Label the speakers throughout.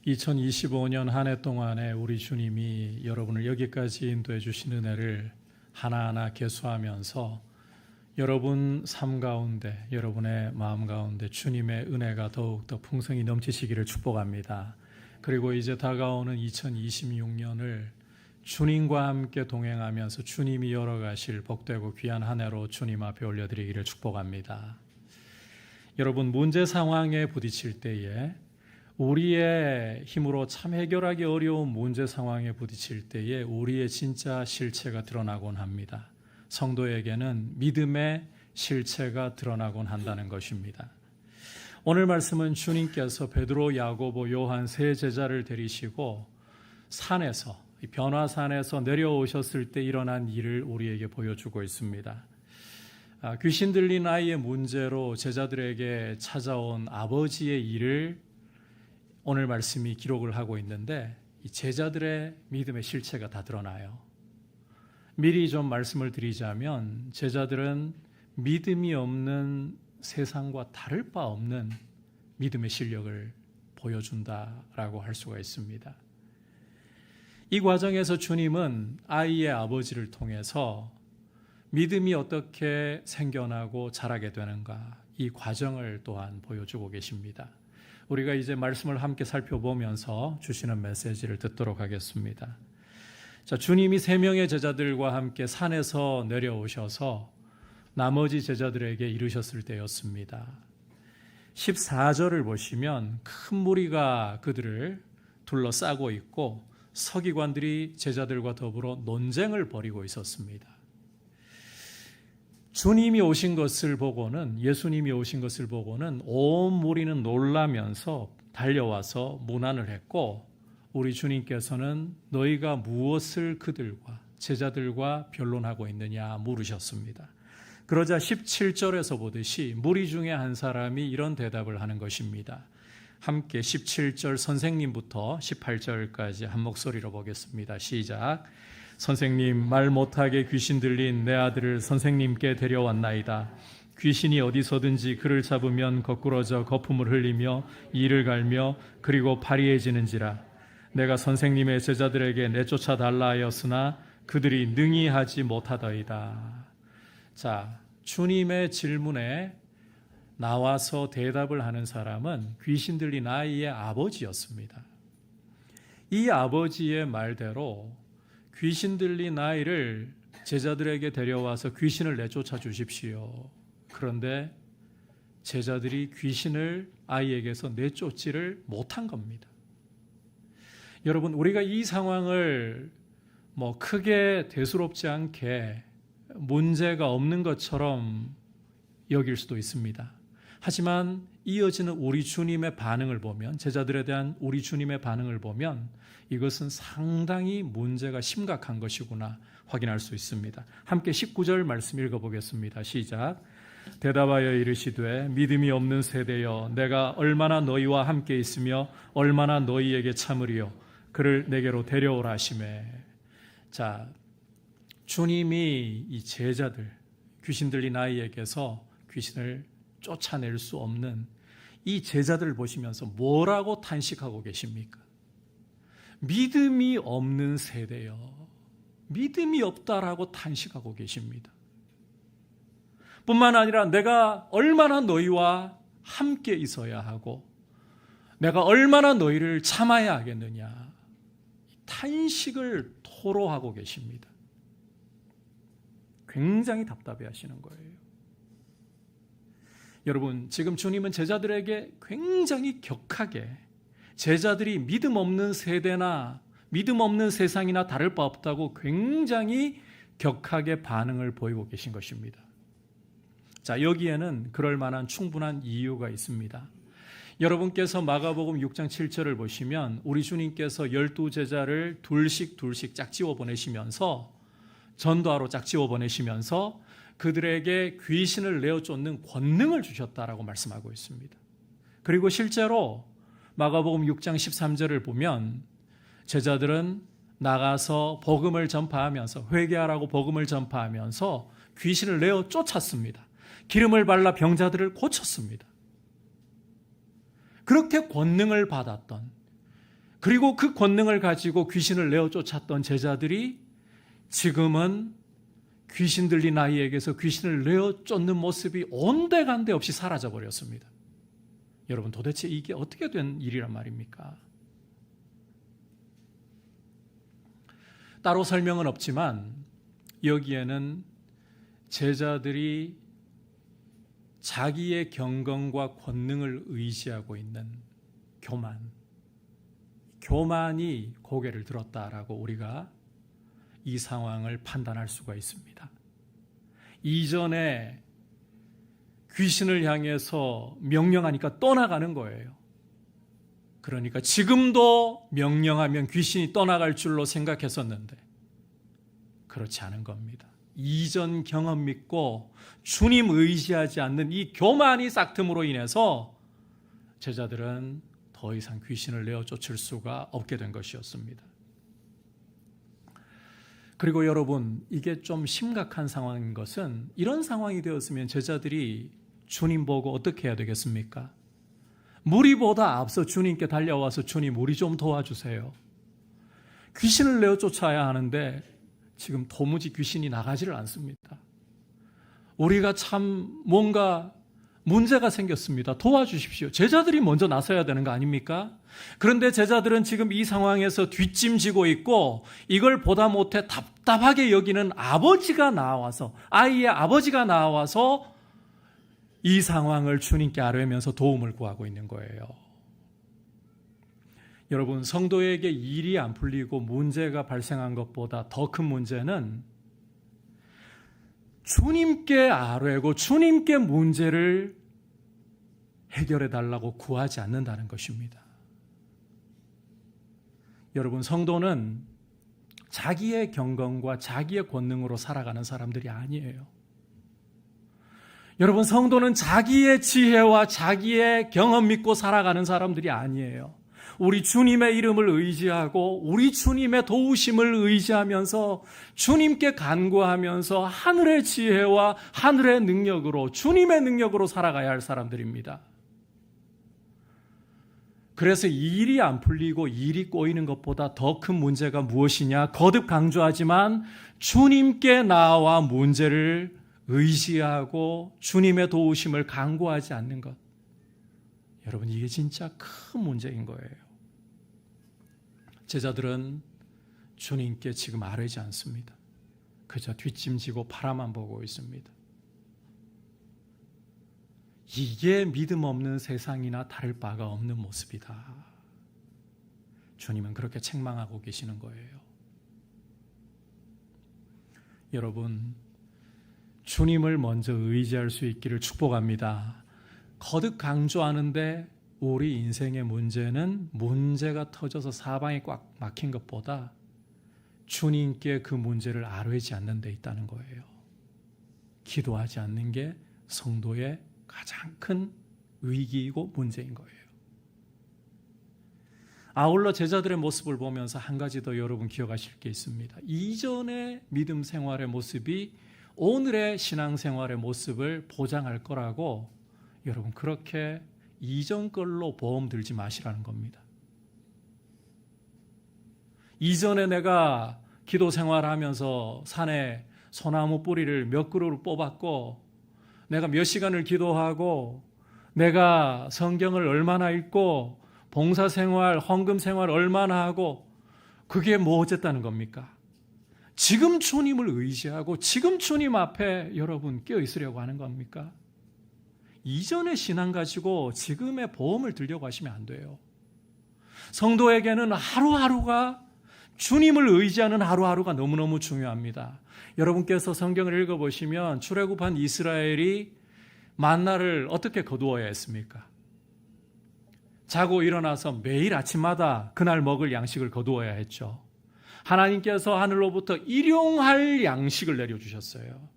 Speaker 1: 2025년 한 해 동안에 우리 주님이 여러분을 여기까지 인도해 주신 은혜를 하나하나 계수하면서 여러분 삶 가운데, 여러분의 마음 가운데 주님의 은혜가 더욱더 풍성히 넘치시기를 축복합니다. 그리고 이제 다가오는 2026년을 주님과 함께 동행하면서 주님이 열어가실 복되고 귀한 한 해로 주님 앞에 올려드리기를 축복합니다. 여러분, 문제 상황에 부딪힐 때에, 우리의 힘으로 참 해결하기 어려운 문제 상황에 부딪힐 때에 우리의 진짜 실체가 드러나곤 합니다. 성도에게는 믿음의 실체가 드러나곤 한다는 것입니다. 오늘 말씀은 주님께서 베드로, 야고보, 요한 세 제자를 데리시고 산에서, 변화산에서 내려오셨을 때 일어난 일을 우리에게 보여주고 있습니다. 귀신 들린 아이의 문제로 제자들에게 찾아온 아버지의 일을 오늘 말씀이 기록을 하고 있는데, 이 제자들의 믿음의 실체가 다 드러나요. 미리 좀 말씀을 드리자면 제자들은 믿음이 없는 세상과 다를 바 없는 믿음의 실력을 보여준다라고 할 수가 있습니다. 이 과정에서 주님은 아이의 아버지를 통해서 믿음이 어떻게 생겨나고 자라게 되는가, 이 과정을 또한 보여주고 계십니다. 우리가 이제 말씀을 함께 살펴보면서 주시는 메시지를 듣도록 하겠습니다. 자, 주님이 3명의 제자들과 함께 산에서 내려오셔서 나머지 제자들에게 이르셨을 때였습니다. 14절을 보시면 큰 무리가 그들을 둘러싸고 있고 서기관들이 제자들과 더불어 논쟁을 벌이고 있었습니다. 주님이 오신 것을 보고는, 예수님이 오신 것을 보고는 온 무리는 놀라면서 달려와서 문안을 했고, 우리 주님께서는 너희가 무엇을 그들과 제자들과 변론하고 있느냐 물으셨습니다. 그러자 17절에서 보듯이 무리 중에 한 사람이 이런 대답을 하는 것입니다. 함께 17절 선생님부터 18절까지 한 목소리로 보겠습니다. 시작. 선생님, 말 못하게 귀신 들린 내 아들을 선생님께 데려왔나이다. 귀신이 어디서든지 그를 잡으면 거꾸러져 거품을 흘리며 이를 갈며 그리고 파리해지는지라. 내가 선생님의 제자들에게 내쫓아 달라 하였으나 그들이 능히 하지 못하더이다. 자, 주님의 질문에 나와서 대답을 하는 사람은 귀신 들린 아이의 아버지였습니다. 이 아버지의 말대로 귀신 들린 아이를 제자들에게 데려와서 귀신을 내쫓아 주십시오. 그런데 제자들이 귀신을 아이에게서 내쫓지를 못한 겁니다. 여러분, 우리가 이 상황을 크게 대수롭지 않게 문제가 없는 것처럼 여길 수도 있습니다. 하지만 이어지는 우리 주님의 반응을 보면, 제자들에 대한 우리 주님의 반응을 보면 이것은 상당히 문제가 심각한 것이구나 확인할 수 있습니다. 함께 19절 말씀 읽어보겠습니다. 시작. 대답하여 이르시되 믿음이 없는 세대여, 내가 얼마나 너희와 함께 있으며 얼마나 너희에게 참으리요. 그를 내게로 데려오라 하시매. 자, 주님이 이 제자들, 귀신 들린 아이에게서 귀신을 쫓아낼 수 없는 이 제자들을 보시면서 뭐라고 탄식하고 계십니까? 믿음이 없는 세대요. 믿음이 없다라고 탄식하고 계십니다. 뿐만 아니라 내가 얼마나 너희와 함께 있어야 하고 내가 얼마나 너희를 참아야 하겠느냐, 탄식을 토로하고 계십니다. 굉장히 답답해 하시는 거예요. 여러분, 지금 주님은 제자들에게 굉장히 격하게, 제자들이 믿음 없는 세대나 믿음 없는 세상이나 다를 바 없다고 굉장히 격하게 반응을 보이고 계신 것입니다. 자, 여기에는 그럴 만한 충분한 이유가 있습니다. 여러분께서 마가복음 6장 7절을 보시면 우리 주님께서 12제자를 둘씩 짝지워 보내시면서, 전도하러 짝지워 보내시면서 그들에게 귀신을 내어 쫓는 권능을 주셨다라고 말씀하고 있습니다. 그리고 실제로 마가복음 6장 13절을 보면 제자들은 나가서 복음을 전파하면서, 회개하라고 복음을 전파하면서 귀신을 내어 쫓았습니다. 기름을 발라 병자들을 고쳤습니다. 그렇게 권능을 받았던, 그리고 그 권능을 가지고 귀신을 내어 쫓았던 제자들이 지금은 귀신 들린 아이에게서 귀신을 내어 쫓는 모습이 온데간데 없이 사라져 버렸습니다. 여러분, 도대체 이게 어떻게 된 일이란 말입니까? 따로 설명은 없지만 여기에는 제자들이 자기의 경건과 권능을 의지하고 있는 교만이 고개를 들었다라고 우리가 이 상황을 판단할 수가 있습니다. 이전에 귀신을 향해서 명령하니까 떠나가는 거예요. 그러니까 지금도 명령하면 귀신이 떠나갈 줄로 생각했었는데 그렇지 않은 겁니다. 이전 경험 믿고 주님 의지하지 않는 이 교만이 싹틈으로 인해서 제자들은 더 이상 귀신을 내어 쫓을 수가 없게 된 것이었습니다. 그리고 여러분, 이게 좀 심각한 상황인 것은 이런 상황이 되었으면 제자들이 주님 보고 어떻게 해야 되겠습니까? 무리보다 앞서 주님께 달려와서 주님, 우리 좀 도와주세요. 귀신을 내어 쫓아야 하는데 지금 도무지 귀신이 나가지를 않습니다. 우리가 참 뭔가 문제가 생겼습니다. 도와주십시오. 제자들이 먼저 나서야 되는 거 아닙니까? 그런데 제자들은 지금 이 상황에서 뒷짐지고 있고 이걸 보다 못해 답답하게 여기는 아이의 아버지가 나와서 이 상황을 주님께 아뢰면서 도움을 구하고 있는 거예요. 여러분, 성도에게 일이 안 풀리고 문제가 발생한 것보다 더 큰 문제는 주님께 아뢰고 주님께 문제를 해결해 달라고 구하지 않는다는 것입니다. 여러분, 성도는 자기의 경건과 자기의 권능으로 살아가는 사람들이 아니에요. 여러분, 성도는 자기의 지혜와 자기의 경험 믿고 살아가는 사람들이 아니에요. 우리 주님의 이름을 의지하고 우리 주님의 도우심을 의지하면서 주님께 간구하면서 하늘의 지혜와 하늘의 능력으로, 주님의 능력으로 살아가야 할 사람들입니다. 그래서 일이 안 풀리고 일이 꼬이는 것보다 더 큰 문제가 무엇이냐? 거듭 강조하지만 주님께 나와 문제를 의지하고 주님의 도우심을 간구하지 않는 것. 여러분, 이게 진짜 큰 문제인 거예요. 제자들은 주님께 지금 아뢰지 않습니다. 그저 뒷짐지고 바라만 보고 있습니다. 이게 믿음 없는 세상이나 다를 바가 없는 모습이다. 주님은 그렇게 책망하고 계시는 거예요. 여러분, 주님을 먼저 의지할 수 있기를 축복합니다. 거듭 강조하는데 우리 인생의 문제는 문제가 터져서 사방이 꽉 막힌 것보다 주님께 그 문제를 아뢰지 않는 데 있다는 거예요. 기도하지 않는 게 성도의 가장 큰 위기이고 문제인 거예요. 아울러 제자들의 모습을 보면서 한 가지 더 여러분 기억하실 게 있습니다. 이전의 믿음 생활의 모습이 오늘의 신앙생활의 모습을 보장할 거라고 여러분 그렇게 이전 걸로 보험 들지 마시라는 겁니다. 이전에 내가 기도 생활하면서 산에 소나무 뿌리를 몇 그루를 뽑았고 내가 몇 시간을 기도하고 내가 성경을 얼마나 읽고 봉사생활, 헌금생활 얼마나 하고 그게 뭐 어쨌다는 겁니까? 지금 주님을 의지하고 지금 주님 앞에 여러분 끼어 있으려고 하는 겁니까? 이전의 신앙 가지고 지금의 보험을 들려고 하시면 안 돼요. 성도에게는 하루하루가 주님을 의지하는 하루하루가 너무너무 중요합니다. 여러분께서 성경을 읽어보시면 출애굽한 이스라엘이 만나를 어떻게 거두어야 했습니까? 자고 일어나서 매일 아침마다 그날 먹을 양식을 거두어야 했죠. 하나님께서 하늘로부터 일용할 양식을 내려주셨어요.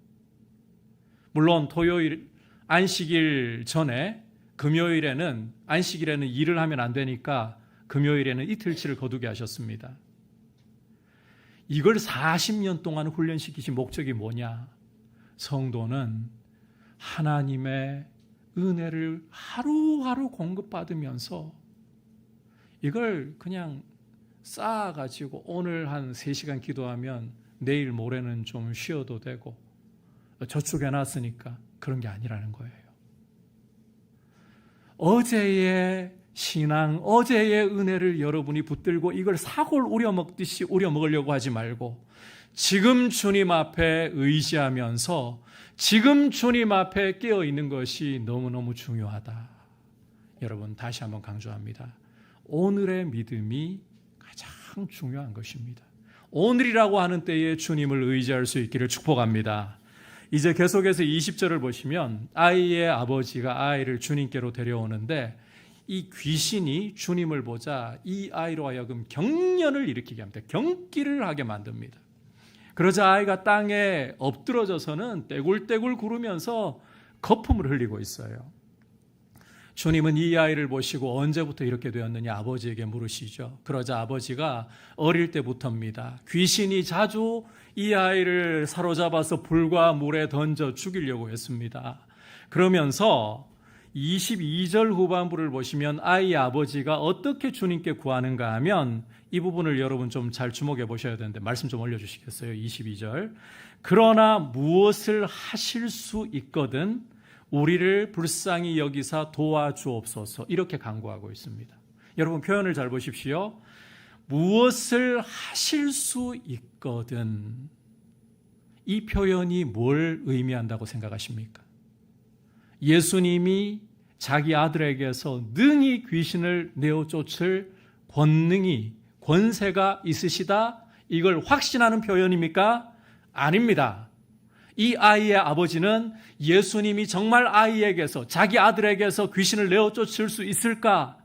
Speaker 1: 물론 토요일 안식일 전에 금요일에는 안식일에는 일을 하면 안 되니까 금요일에는 이틀치를 거두게 하셨습니다. 이걸 40년 동안 훈련시키신 목적이 뭐냐? 성도는 하나님의 은혜를 하루하루 공급받으면서 이걸 그냥 쌓아가지고 오늘 한 3시간 기도하면 내일 모레는 좀 쉬어도 되고 저축해놨으니까 그런 게 아니라는 거예요. 어제의 신앙, 어제의 은혜를 여러분이 붙들고 이걸 사골 우려먹듯이 우려먹으려고 하지 말고 지금 주님 앞에 의지하면서 지금 주님 앞에 깨어있는 것이 너무너무 중요하다. 여러분, 다시 한번 강조합니다. 오늘의 믿음이 가장 중요한 것입니다. 오늘이라고 하는 때에 주님을 의지할 수 있기를 축복합니다. 이제 계속해서 20절을 보시면 아이의 아버지가 아이를 주님께로 데려오는데 이 귀신이 주님을 보자 이 아이로 하여금 경련을 일으키게 합니다. 경기를 하게 만듭니다. 그러자 아이가 땅에 엎드러져서는 떼굴떼굴 구르면서 거품을 흘리고 있어요. 주님은 이 아이를 보시고 언제부터 이렇게 되었느냐 아버지에게 물으시죠. 그러자 아버지가 어릴 때부터입니다. 귀신이 자주 이 아이를 사로잡아서 불과 물에 던져 죽이려고 했습니다. 그러면서 22절 후반부를 보시면 아이의 아버지가 어떻게 주님께 구하는가 하면 이 부분을 여러분 좀 잘 주목해 보셔야 되는데 말씀 좀 올려주시겠어요? 22절. 그러나 무엇을 하실 수 있거든 우리를 불쌍히 여기사 도와주옵소서 이렇게 간구하고 있습니다. 여러분 표현을 잘 보십시오. 무엇을 하실 수 있거든 이 표현이 뭘 의미한다고 생각하십니까? 예수님이 자기 아들에게서 능히 귀신을 내어 쫓을 권세가 있으시다 이걸 확신하는 표현입니까? 아닙니다. 이 아이의 아버지는 예수님이 정말 아이에게서 자기 아들에게서 귀신을 내어 쫓을 수 있을까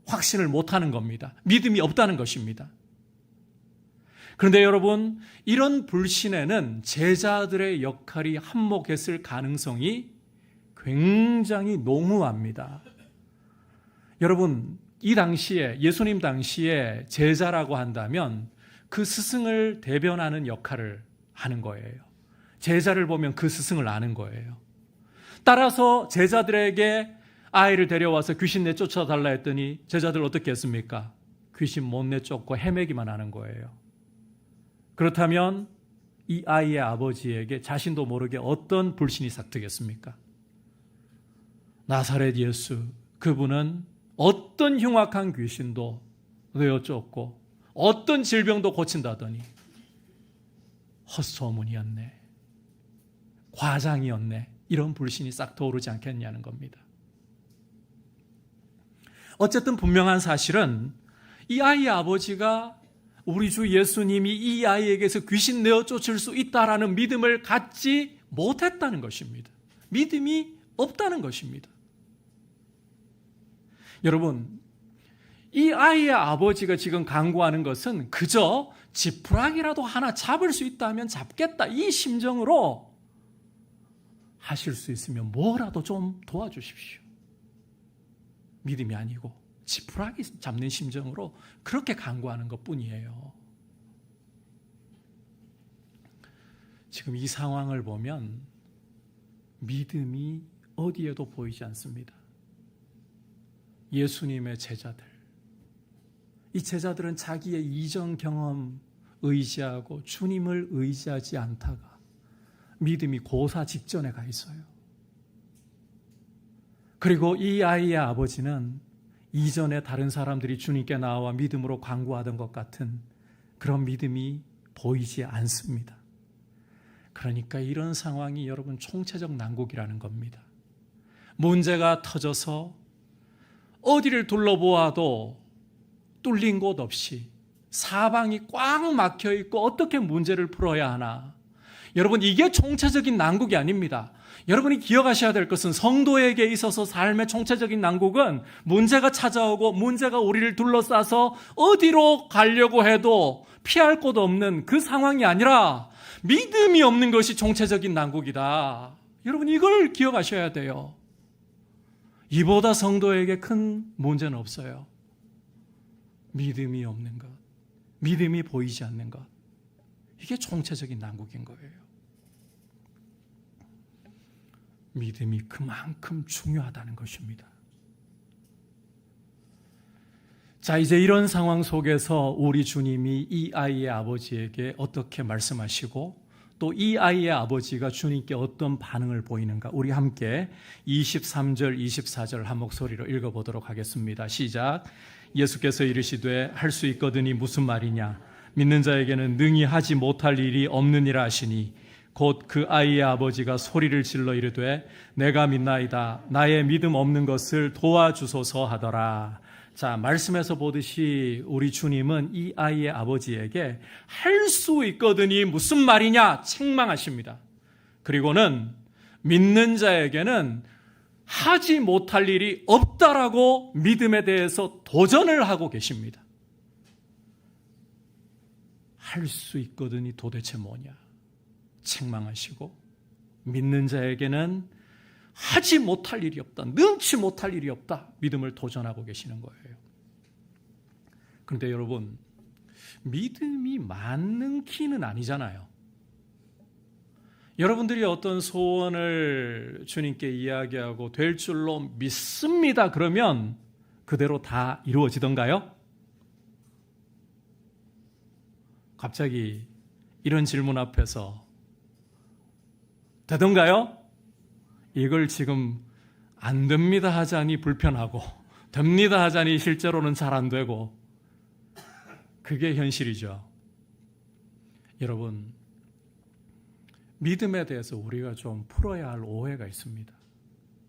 Speaker 1: 확신을 못하는 겁니다. 믿음이 없다는 것입니다. 그런데 여러분 이런 불신에는 제자들의 역할이 한몫했을 가능성이 굉장히 농후합니다. 여러분 이 당시에 예수님 당시에 제자라고 한다면 그 스승을 대변하는 역할을 하는 거예요. 제자를 보면 그 스승을 아는 거예요. 따라서 제자들에게 아이를 데려와서 귀신 내쫓아 달라 했더니 제자들 어떻게 했습니까? 귀신 못 내쫓고 헤매기만 하는 거예요. 그렇다면 이 아이의 아버지에게 자신도 모르게 어떤 불신이 삭트겠습니까? 나사렛 예수, 그분은 어떤 흉악한 귀신도 내어 쫓고 어떤 질병도 고친다더니 헛소문이었네, 과장이었네, 이런 불신이 싹 떠오르지 않겠냐는 겁니다. 어쨌든 분명한 사실은 이 아이의 아버지가 우리 주 예수님이 이 아이에게서 귀신 내어 쫓을 수 있다라는 믿음을 갖지 못했다는 것입니다. 믿음이 없다는 것입니다. 여러분, 이 아이의 아버지가 지금 강구하는 것은 그저 지푸라기라도 하나 잡을 수 있다면 잡겠다, 이 심정으로 하실 수 있으면 뭐라도 좀 도와주십시오. 믿음이 아니고 지푸라기 잡는 심정으로 그렇게 간구하는 것뿐이에요. 지금 이 상황을 보면 믿음이 어디에도 보이지 않습니다. 예수님의 제자들, 이 제자들은 자기의 이전 경험 의지하고 주님을 의지하지 않다가 믿음이 고사 직전에 가 있어요. 그리고 이 아이의 아버지는 이전에 다른 사람들이 주님께 나와 믿음으로 간구하던 것 같은 그런 믿음이 보이지 않습니다. 그러니까 이런 상황이 여러분 총체적 난국이라는 겁니다. 문제가 터져서 어디를 둘러보아도 뚫린 곳 없이 사방이 꽉 막혀 있고 어떻게 문제를 풀어야 하나. 여러분, 이게 총체적인 난국이 아닙니다. 여러분이 기억하셔야 될 것은 성도에게 있어서 삶의 총체적인 난국은 문제가 찾아오고 문제가 우리를 둘러싸서 어디로 가려고 해도 피할 곳 없는 그 상황이 아니라 믿음이 없는 것이 총체적인 난국이다. 여러분, 이걸 기억하셔야 돼요. 이보다 성도에게 큰 문제는 없어요. 믿음이 없는 것, 믿음이 보이지 않는 것, 이게 총체적인 난국인 거예요. 믿음이 그만큼 중요하다는 것입니다. 자, 이제 이런 상황 속에서 우리 주님이 이 아이의 아버지에게 어떻게 말씀하시고 또 이 아이의 아버지가 주님께 어떤 반응을 보이는가, 우리 함께 23절, 24절 한 목소리로 읽어보도록 하겠습니다. 시작. 예수께서 이르시되 할 수 있거든이 무슨 말이냐? 믿는 자에게는 능히 하지 못할 일이 없느니라 하시니 곧 그 아이의 아버지가 소리를 질러 이르되 내가 믿나이다. 나의 믿음 없는 것을 도와주소서 하더라. 자, 말씀에서 보듯이 우리 주님은 이 아이의 아버지에게 할 수 있거든이 무슨 말이냐 책망하십니다. 그리고는 믿는 자에게는 하지 못할 일이 없다라고 믿음에 대해서 도전을 하고 계십니다. 할 수 있거든이 도대체 뭐냐 책망하시고, 믿는 자에게는 하지 못할 일이 없다, 능치 못할 일이 없다, 믿음을 도전하고 계시는 거예요. 그런데 여러분, 믿음이 만능키는 아니잖아요. 여러분들이 어떤 소원을 주님께 이야기하고 될 줄로 믿습니다 그러면 그대로 다 이루어지던가요? 갑자기 이런 질문 앞에서 되던가요? 이걸 지금 안 됩니다 하자니 불편하고 됩니다 하자니 실제로는 잘 안 되고, 그게 현실이죠. 여러분, 믿음에 대해서 우리가 좀 풀어야 할 오해가 있습니다.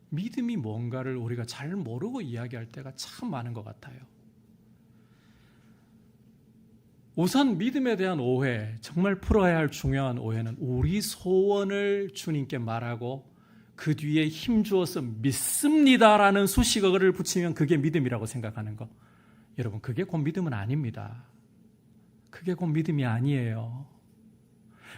Speaker 1: 믿음이 뭔가를 우리가 잘 모르고 이야기할 때가 참 많은 것 같아요. 우선 믿음에 대한 오해, 정말 풀어야 할 중요한 오해는 우리 소원을 주님께 말하고 그 뒤에 힘주어서 믿습니다라는 수식어를 붙이면 그게 믿음이라고 생각하는 거. 여러분, 그게 곧 믿음은 아닙니다. 그게 곧 믿음이 아니에요.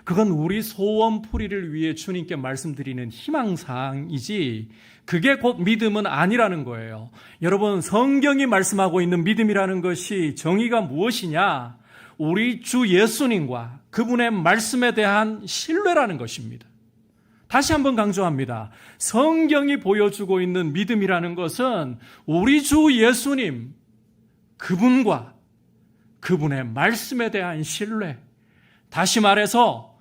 Speaker 1: 그건 우리 소원풀이를 위해 주님께 말씀드리는 희망사항이지 그게 곧 믿음은 아니라는 거예요. 여러분, 성경이 말씀하고 있는 믿음이라는 것이 정의가 무엇이냐? 우리 주 예수님과 그분의 말씀에 대한 신뢰라는 것입니다. 다시 한번 강조합니다. 성경이 보여주고 있는 믿음이라는 것은 우리 주 예수님, 그분과 그분의 말씀에 대한 신뢰. 다시 말해서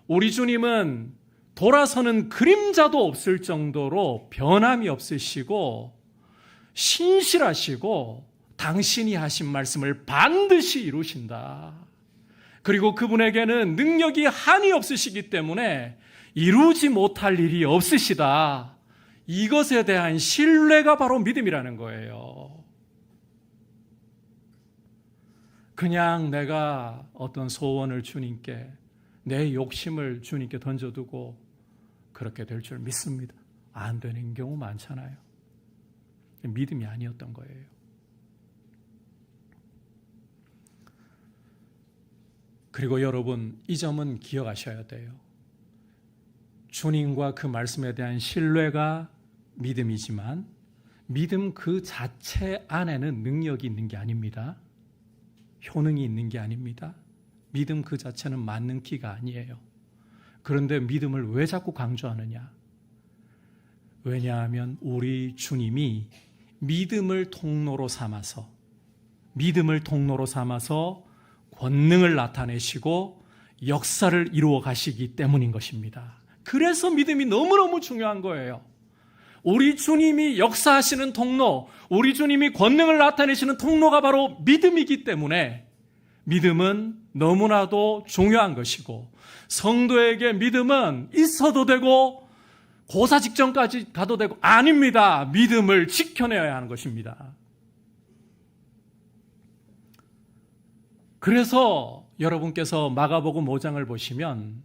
Speaker 1: 우리 주님은 돌아서는 그림자도 없을 정도로 변함이 없으시고 신실하시고 당신이 하신 말씀을 반드시 이루신다. 그리고 그분에게는 능력이 한이 없으시기 때문에 이루지 못할 일이 없으시다. 이것에 대한 신뢰가 바로 믿음이라는 거예요. 그냥 내가 어떤 소원을 주님께, 내 욕심을 주님께 던져두고 그렇게 될 줄 믿습니다. 안 되는 경우 많잖아요. 믿음이 아니었던 거예요. 그리고 여러분, 이 점은 기억하셔야 돼요. 주님과 그 말씀에 대한 신뢰가 믿음이지만 믿음 그 자체 안에는 능력이 있는 게 아닙니다. 효능이 있는 게 아닙니다. 믿음 그 자체는 만능키가 아니에요. 그런데 믿음을 왜 자꾸 강조하느냐? 왜냐하면 우리 주님이 믿음을 통로로 삼아서 권능을 나타내시고 역사를 이루어 가시기 때문인 것입니다. 그래서 믿음이 너무너무 중요한 거예요. 우리 주님이 역사하시는 통로, 우리 주님이 권능을 나타내시는 통로가 바로 믿음이기 때문에 믿음은 너무나도 중요한 것이고, 성도에게 믿음은 있어도 되고 고사 직전까지 가도 되고 아닙니다. 믿음을 지켜내야 하는 것입니다. 그래서 여러분께서 마가복음 5장을 보시면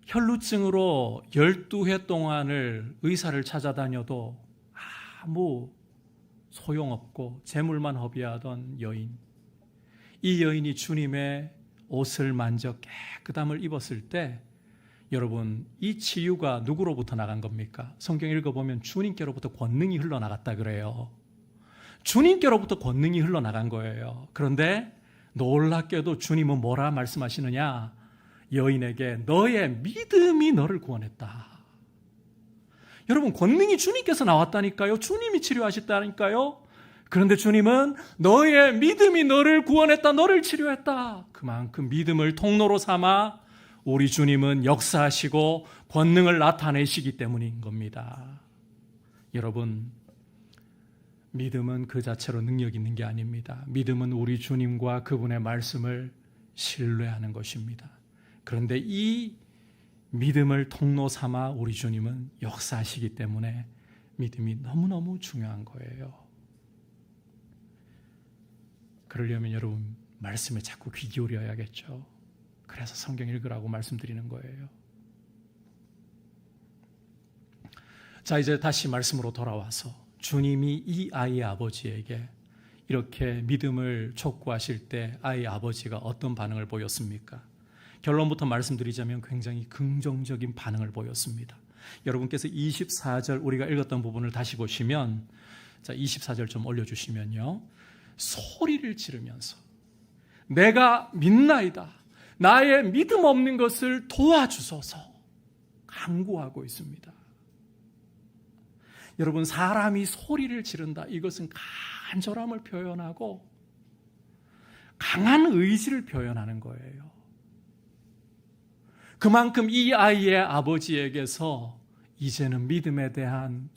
Speaker 1: 혈루증으로 12해 동안을 의사를 찾아다녀도 아무 소용없고 재물만 허비하던 여인, 이 여인이 주님의 옷을 만져 깨끗함을 입었을 때 여러분, 이 치유가 누구로부터 나간 겁니까? 성경 읽어보면 주님께로부터 권능이 흘러나갔다 그래요. 주님께로부터 권능이 흘러나간 거예요. 그런데 놀랍게도 주님은 뭐라 말씀하시느냐? 여인에게 너의 믿음이 너를 구원했다. 여러분, 권능이 주님께서 나왔다니까요. 주님이 치료하셨다니까요. 그런데 주님은 너의 믿음이 너를 구원했다, 너를 치료했다. 그만큼 믿음을 통로로 삼아 우리 주님은 역사하시고 권능을 나타내시기 때문인 겁니다. 여러분, 믿음은 그 자체로 능력 있는 게 아닙니다. 믿음은 우리 주님과 그분의 말씀을 신뢰하는 것입니다. 그런데 이 믿음을 통로 삼아 우리 주님은 역사하시기 때문에 믿음이 너무너무 중요한 거예요. 그러려면 여러분 말씀에 자꾸 귀 기울여야겠죠. 그래서 성경 읽으라고 말씀드리는 거예요. 자, 이제 다시 말씀으로 돌아와서 주님이 이 아이의 아버지에게 이렇게 믿음을 촉구하실 때 아이의 아버지가 어떤 반응을 보였습니까? 결론부터 말씀드리자면 굉장히 긍정적인 반응을 보였습니다. 여러분께서 24절 우리가 읽었던 부분을 다시 보시면, 자, 24절 좀 올려주시면요, 소리를 지르면서 내가 믿나이다, 나의 믿음 없는 것을 도와주소서 간구하고 있습니다. 여러분, 사람이 소리를 지른다, 이것은 간절함을 표현하고 강한 의지를 표현하는 거예요. 그만큼 이 아이의 아버지에게서 이제는 믿음에 대한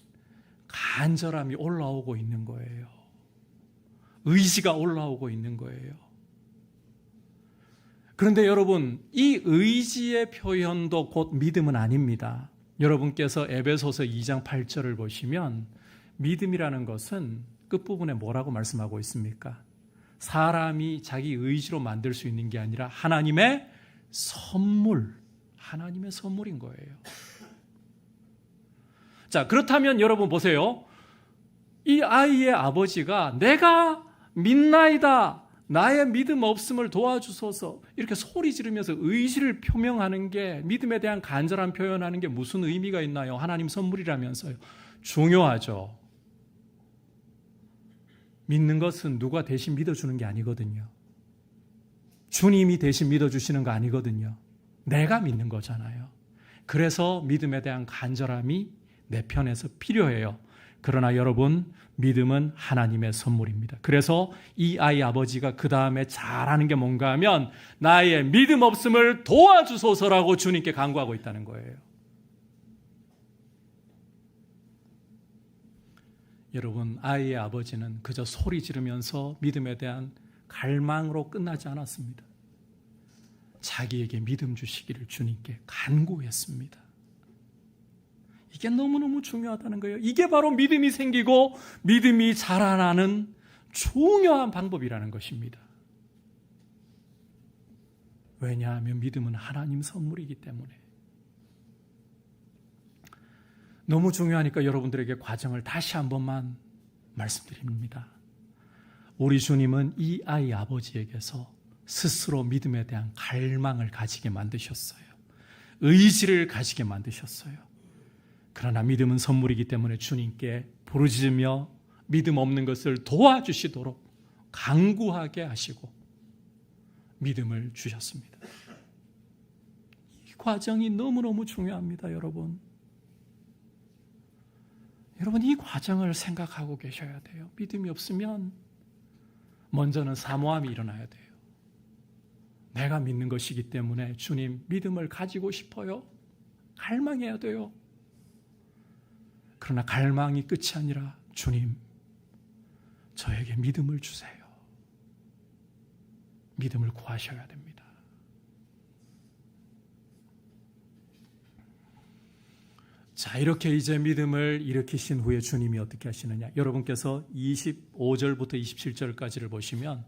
Speaker 1: 간절함이 올라오고 있는 거예요. 의지가 올라오고 있는 거예요. 그런데 여러분, 이 의지의 표현도 곧 믿음은 아닙니다. 여러분께서 에베소서 2장 8절을 보시면 믿음이라는 것은 끝부분에 뭐라고 말씀하고 있습니까? 사람이 자기 의지로 만들 수 있는 게 아니라 하나님의 선물, 하나님의 선물인 거예요. 자, 그렇다면 여러분 보세요. 이 아이의 아버지가 내가 믿나이다, 나의 믿음 없음을 도와주소서, 이렇게 소리 지르면서 의지를 표명하는 게, 믿음에 대한 간절한 표현하는 게 무슨 의미가 있나요? 하나님 선물이라면서요. 중요하죠. 믿는 것은 누가 대신 믿어주는 게 아니거든요. 주님이 대신 믿어주시는 거 아니거든요. 내가 믿는 거잖아요. 그래서 믿음에 대한 간절함이 내 편에서 필요해요. 그러나 여러분, 믿음은 하나님의 선물입니다. 그래서 이 아이 아버지가 그 다음에 잘하는 게 뭔가 하면 나의 믿음 없음을 도와주소서라고 주님께 간구하고 있다는 거예요. 여러분, 아이의 아버지는 그저 소리 지르면서 믿음에 대한 갈망으로 끝나지 않았습니다. 자기에게 믿음 주시기를 주님께 간구했습니다. 이게 너무너무 중요하다는 거예요. 이게 바로 믿음이 생기고 믿음이 자라나는 중요한 방법이라는 것입니다. 왜냐하면 믿음은 하나님 선물이기 때문에. 너무 중요하니까 여러분들에게 과정을 다시 한 번만 말씀드립니다. 우리 주님은 이 아이 아버지에게서 스스로 믿음에 대한 갈망을 가지게 만드셨어요. 의지를 가지게 만드셨어요. 그러나 믿음은 선물이기 때문에 주님께 부르짖으며 믿음 없는 것을 도와주시도록 간구하게 하시고 믿음을 주셨습니다. 이 과정이 너무너무 중요합니다, 여러분. 여러분, 이 과정을 생각하고 계셔야 돼요. 믿음이 없으면 먼저는 사모함이 일어나야 돼요. 내가 믿는 것이기 때문에 주님, 믿음을 가지고 싶어요. 갈망해야 돼요. 그러나 갈망이 끝이 아니라 주님, 저에게 믿음을 주세요. 믿음을 구하셔야 됩니다. 자, 이렇게 이제 믿음을 일으키신 후에 주님이 어떻게 하시느냐? 여러분께서 25절부터 27절까지를 보시면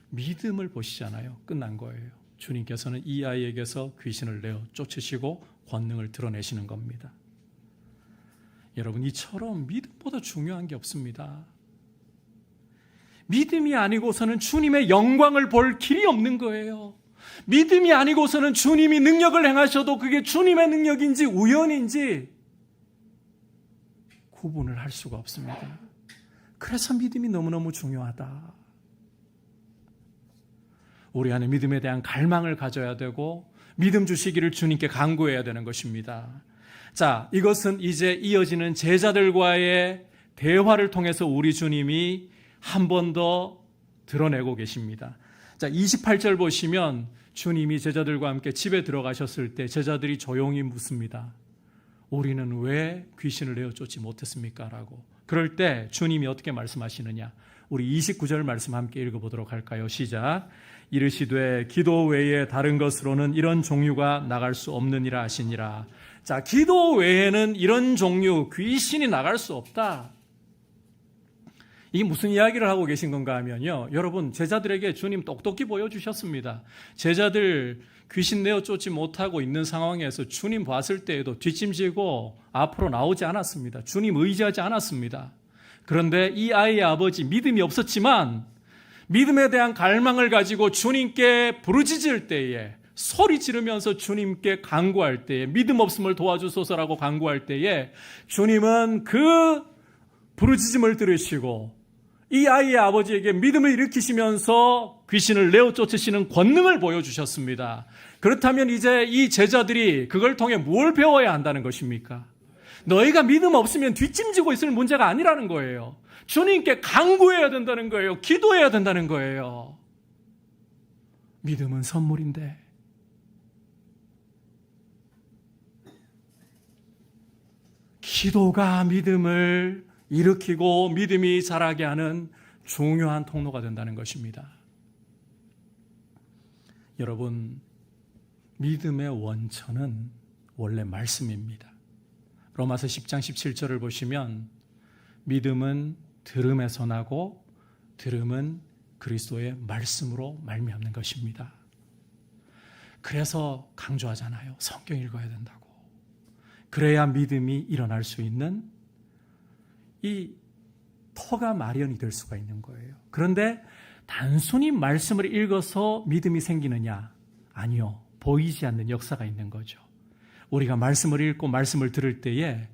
Speaker 1: 믿음을 보시잖아요. 끝난 거예요. 주님께서는 이 아이에게서 귀신을 내어 쫓으시고 권능을 드러내시는 겁니다. 여러분, 이처럼 믿음보다 중요한 게 없습니다. 믿음이 아니고서는 주님의 영광을 볼 길이 없는 거예요. 믿음이 아니고서는 주님이 능력을 행하셔도 그게 주님의 능력인지 우연인지 구분을 할 수가 없습니다. 그래서 믿음이 너무너무 중요하다. 우리 안에 믿음에 대한 갈망을 가져야 되고 믿음 주시기를 주님께 간구해야 되는 것입니다. 자, 이것은 이제 이어지는 제자들과의 대화를 통해서 우리 주님이 한 번 더 드러내고 계십니다. 자, 28절 보시면 주님이 제자들과 함께 집에 들어가셨을 때 제자들이 조용히 묻습니다. 우리는 왜 귀신을 내어 쫓지 못했습니까? 라고. 그럴 때 주님이 어떻게 말씀하시느냐? 우리 29절 말씀 함께 읽어보도록 할까요? 시작. 이르시되 기도 외에 다른 것으로는 이런 종류가 나갈 수 없느니라 하시니라. 자, 기도 외에는 이런 종류 귀신이 나갈 수 없다. 이게 무슨 이야기를 하고 계신 건가 하면요, 여러분, 제자들에게 주님 똑똑히 보여주셨습니다. 제자들 귀신 내어 쫓지 못하고 있는 상황에서 주님 봤을 때에도 뒷짐지고 앞으로 나오지 않았습니다. 주님 의지하지 않았습니다. 그런데 이 아이의 아버지 믿음이 없었지만 믿음에 대한 갈망을 가지고 주님께 부르짖을 때에, 소리 지르면서 주님께 간구할 때에, 믿음 없음을 도와주소서라고 간구할 때에 주님은 그 부르짖음을 들으시고 이 아이의 아버지에게 믿음을 일으키시면서 귀신을 내어 쫓으시는 권능을 보여주셨습니다. 그렇다면 이제 이 제자들이 그걸 통해 뭘 배워야 한다는 것입니까? 너희가 믿음 없으면 뒷짐지고 있을 문제가 아니라는 거예요. 주님께 간구해야 된다는 거예요. 기도해야 된다는 거예요. 믿음은 선물인데 기도가 믿음을 일으키고 믿음이 자라게 하는 중요한 통로가 된다는 것입니다. 여러분, 믿음의 원천은 원래 말씀입니다. 로마서 10장 17절을 보시면 믿음은 들음에서 나고 들음은 그리스도의 말씀으로 말미암는 것입니다. 그래서 강조하잖아요. 성경 읽어야 된다고. 그래야 믿음이 일어날 수 있는 이 터가 마련이 될 수가 있는 거예요. 그런데 단순히 말씀을 읽어서 믿음이 생기느냐? 아니요. 보이지 않는 역사가 있는 거죠. 우리가 말씀을 읽고 말씀을 들을 때에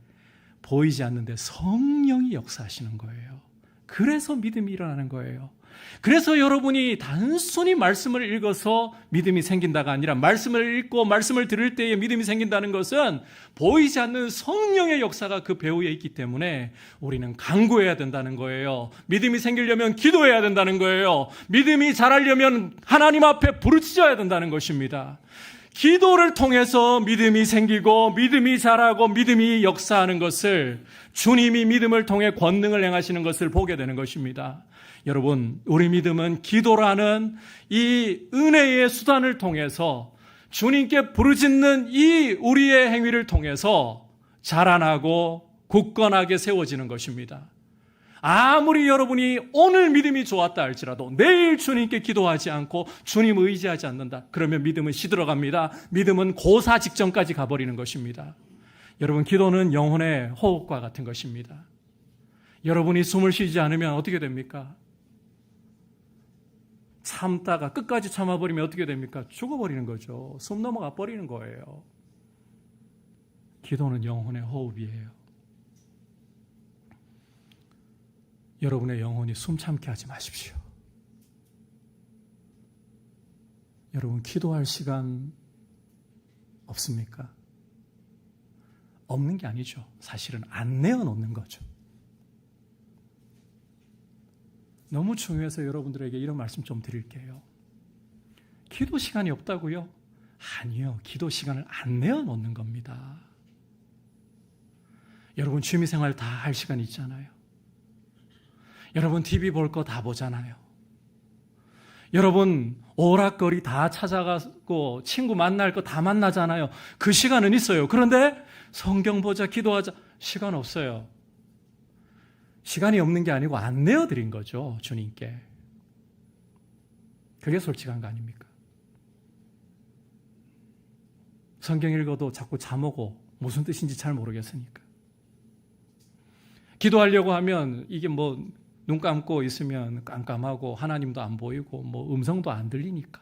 Speaker 1: 보이지 않는데 성령이 역사하시는 거예요. 그래서 믿음이 일어나는 거예요. 그래서 여러분이 단순히 말씀을 읽어서 믿음이 생긴다가 아니라 말씀을 읽고 말씀을 들을 때에 믿음이 생긴다는 것은 보이지 않는 성령의 역사가 그 배후에 있기 때문에 우리는 간구해야 된다는 거예요. 믿음이 생기려면 기도해야 된다는 거예요. 믿음이 자라려면 하나님 앞에 부르짖어야 된다는 것입니다. 기도를 통해서 믿음이 생기고 믿음이 자라고 믿음이 역사하는 것을, 주님이 믿음을 통해 권능을 행하시는 것을 보게 되는 것입니다. 여러분, 우리 믿음은 기도라는 이 은혜의 수단을 통해서 주님께 부르짖는 이 우리의 행위를 통해서 자라나고 굳건하게 세워지는 것입니다. 아무리 여러분이 오늘 믿음이 좋았다 할지라도 내일 주님께 기도하지 않고 주님 의지하지 않는다, 그러면 믿음은 시들어갑니다. 믿음은 고사 직전까지 가버리는 것입니다. 여러분, 기도는 영혼의 호흡과 같은 것입니다. 여러분이 숨을 쉬지 않으면 어떻게 됩니까? 참다가 끝까지 참아버리면 어떻게 됩니까? 죽어버리는 거죠. 숨 넘어가 버리는 거예요. 기도는 영혼의 호흡이에요. 여러분의 영혼이 숨참게 하지 마십시오. 여러분, 기도할 시간 없습니까? 없는 게 아니죠. 사실은 안 내어놓는 거죠. 너무 중요해서 여러분들에게 이런 말씀 좀 드릴게요. 기도 시간이 없다고요? 아니요. 기도 시간을 안 내어놓는 겁니다. 여러분, 취미생활 다 할 시간 있잖아요. 여러분, TV 볼 거 다 보잖아요. 여러분, 오락거리 다 찾아가고 친구 만날 거 다 만나잖아요. 그 시간은 있어요. 그런데 성경 보자, 기도하자, 시간 없어요. 시간이 없는 게 아니고 안 내어드린 거죠, 주님께. 그게 솔직한 거 아닙니까? 성경 읽어도 자꾸 잠 오고 무슨 뜻인지 잘 모르겠으니까. 기도하려고 하면 이게 뭐 눈 감고 있으면 깜깜하고 하나님도 안 보이고 뭐 음성도 안 들리니까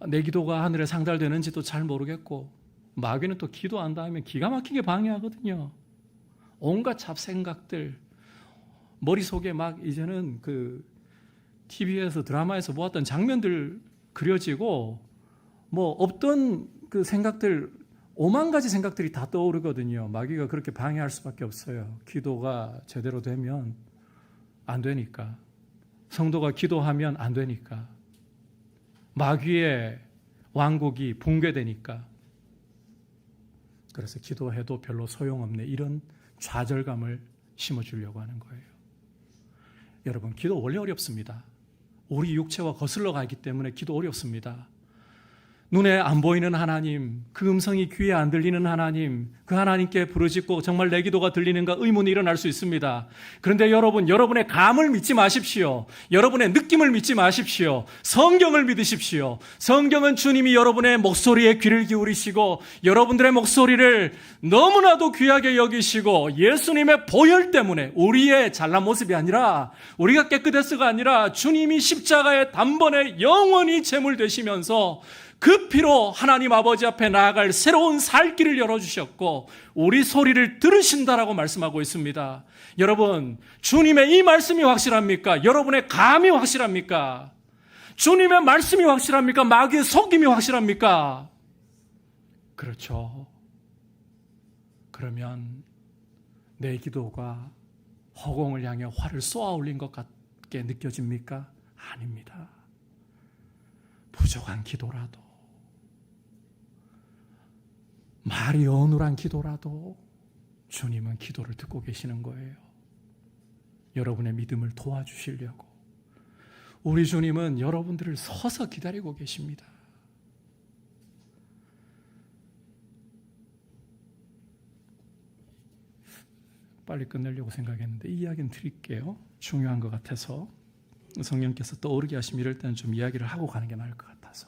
Speaker 1: 내 기도가 하늘에 상달되는지도 잘 모르겠고, 마귀는 또 기도한다 하면 기가 막히게 방해하거든요. 온갖 잡생각들 머릿속에 막 이제는 그 TV에서 드라마에서 보았던 장면들 그려지고 뭐 없던 그 생각들, 5만 가지 생각들이 다 떠오르거든요. 마귀가 그렇게 방해할 수밖에 없어요. 기도가 제대로 되면 안 되니까. 성도가 기도하면 안 되니까. 마귀의 왕국이 붕괴되니까. 그래서 기도해도 별로 소용없네. 이런 좌절감을 심어주려고 하는 거예요. 여러분, 기도 원래 어렵습니다. 우리 육체와 거슬러 가기 때문에 기도 어렵습니다. 눈에 안 보이는 하나님, 그 음성이 귀에 안 들리는 하나님, 그 하나님께 부르짖고 정말 내 기도가 들리는가 의문이 일어날 수 있습니다. 그런데 여러분, 여러분의 감을 믿지 마십시오. 여러분의 느낌을 믿지 마십시오. 성경을 믿으십시오. 성경은 주님이 여러분의 목소리에 귀를 기울이시고 여러분들의 목소리를 너무나도 귀하게 여기시고 예수님의 보혈 때문에 우리의 잘난 모습이 아니라 우리가 깨끗해서가 아니라 주님이 십자가의 단번에 영원히 제물 되시면서 그 피로 하나님 아버지 앞에 나아갈 새로운 살 길을 열어주셨고 우리 소리를 들으신다라고 말씀하고 있습니다. 여러분, 주님의 이 말씀이 확실합니까? 여러분의 감이 확실합니까? 주님의 말씀이 확실합니까? 마귀의 속임이 확실합니까? 그렇죠. 그러면 내 기도가 허공을 향해 활을 쏘아 올린 것 같게 느껴집니까? 아닙니다. 부족한 기도라도, 말이 어눌한 기도라도 주님은 기도를 듣고 계시는 거예요. 여러분의 믿음을 도와주시려고. 우리 주님은 여러분들을 서서 기다리고 계십니다. 빨리 끝내려고 생각했는데 이 이야기는 드릴게요. 중요한 것 같아서. 성령께서 떠오르게 하시면 이럴 때는 좀 이야기를 하고 가는 게 나을 것 같아서.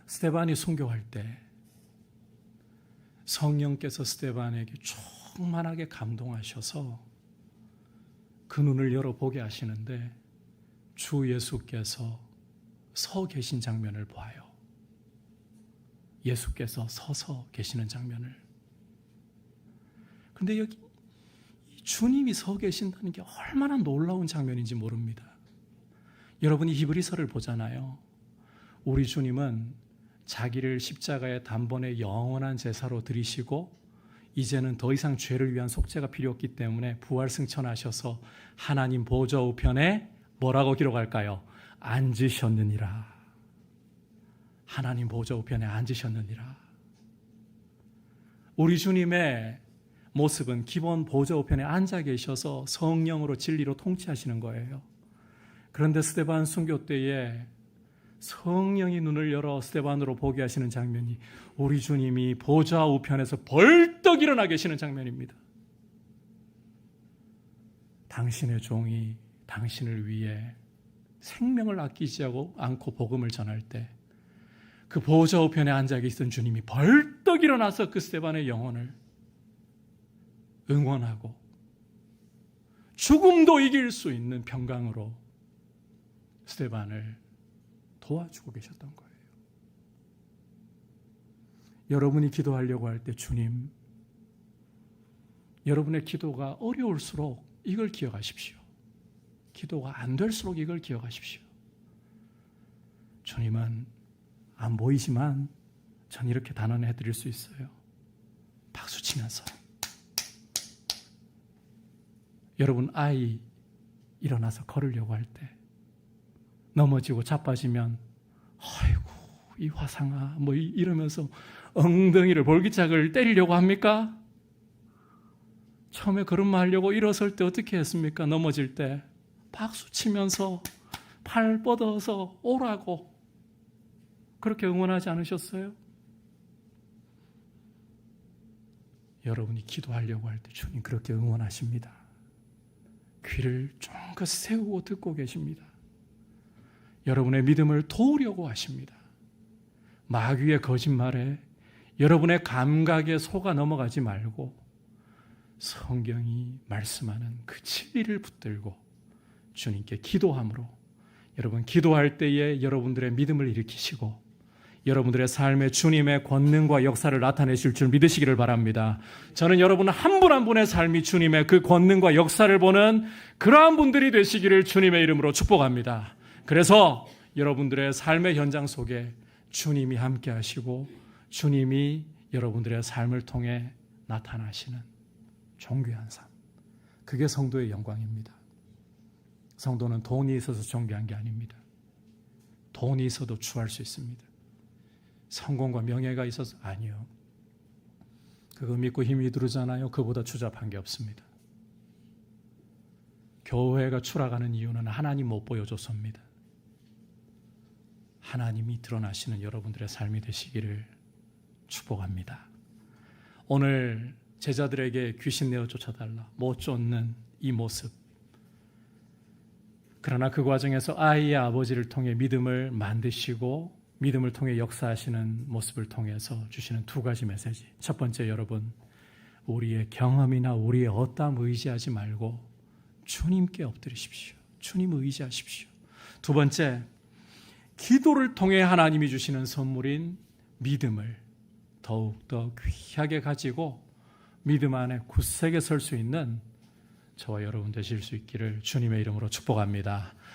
Speaker 1: 스데반이 순교할 때 성령께서 스데반에게 충만하게 감동하셔서 그 눈을 열어보게 하시는데 주 예수께서 서 계신 장면을 봐요. 예수께서 서서 계시는 장면을. 그런데 여기 주님이 서 계신다는 게 얼마나 놀라운 장면인지 모릅니다. 여러분이 히브리서를 보잖아요. 우리 주님은 자기를 십자가의 단번에 영원한 제사로 드리시고 이제는 더 이상 죄를 위한 속죄가 필요 없기 때문에 부활 승천하셔서 하나님 보좌 우편에 뭐라고 기록할까요? 앉으셨느니라. 하나님 보좌 우편에 앉으셨느니라. 우리 주님의 모습은 기본 보좌 우편에 앉아 계셔서 성령으로 진리로 통치하시는 거예요. 그런데 스데반 순교 때에 성령이 눈을 열어 스데반으로 보게 하시는 장면이 우리 주님이 보좌 우편에서 벌떡 일어나 계시는 장면입니다. 당신의 종이 당신을 위해 생명을 아끼지 않고 복음을 전할 때 그 보좌 우편에 앉아 계시던 주님이 벌떡 일어나서 그 스데반의 영혼을 응원하고 죽음도 이길 수 있는 평강으로 스데반을 도와주고 계셨던 거예요. 여러분이 기도하려고 할 때 주님, 여러분의 기도가 어려울수록 이걸 기억하십시오. 기도가 안 될수록 이걸 기억하십시오. 주님은 안 보이지만 전 이렇게 단언해 드릴 수 있어요. 박수 치면서. 여러분 아이 일어나서 걸으려고 할 때 넘어지고 자빠지면 아이고 이 화상아 뭐 이러면서 엉덩이를 볼기짝을 때리려고 합니까? 처음에 걸음마 하려고 일어설 때 어떻게 했습니까? 넘어질 때 박수 치면서 팔 뻗어서 오라고 그렇게 응원하지 않으셨어요? 여러분이 기도하려고 할 때 주님 그렇게 응원하십니다. 귀를 쫑긋 세우고 듣고 계십니다. 여러분의 믿음을 도우려고 하십니다. 마귀의 거짓말에 여러분의 감각에 속아 넘어가지 말고 성경이 말씀하는 그 진리를 붙들고 주님께 기도함으로 여러분 기도할 때에 여러분들의 믿음을 일으키시고 여러분들의 삶에 주님의 권능과 역사를 나타내실 줄 믿으시기를 바랍니다. 저는 여러분 한 분 한 분의 삶이 주님의 그 권능과 역사를 보는 그러한 분들이 되시기를 주님의 이름으로 축복합니다. 그래서 여러분들의 삶의 현장 속에 주님이 함께 하시고 주님이 여러분들의 삶을 통해 나타나시는 존귀한 삶, 그게 성도의 영광입니다. 성도는 돈이 있어서 존귀한 게 아닙니다. 돈이 있어도 추할 수 있습니다. 성공과 명예가 있어서 아니요. 그거 믿고 힘이 들잖아요. 그보다 추잡한 게 없습니다. 교회가 추락하는 이유는 하나님 못 보여줘서입니다. 하나님이 드러나시는 여러분들의 삶이 되시기를 축복합니다. 오늘 제자들에게 귀신 내어 쫓아달라 못 쫓는 이 모습, 그러나 그 과정에서 아이의 아버지를 통해 믿음을 만드시고 믿음을 통해 역사하시는 모습을 통해서 주시는 두 가지 메시지. 첫 번째, 여러분, 우리의 경험이나 우리의 어떠함 의지하지 말고 주님께 엎드리십시오. 주님 의지하십시오. 두 번째, 기도를 통해 하나님이 주시는 선물인 믿음을 더욱더 귀하게 가지고 믿음 안에 굳세게 설 수 있는 저와 여러분 되실 수 있기를 주님의 이름으로 축복합니다.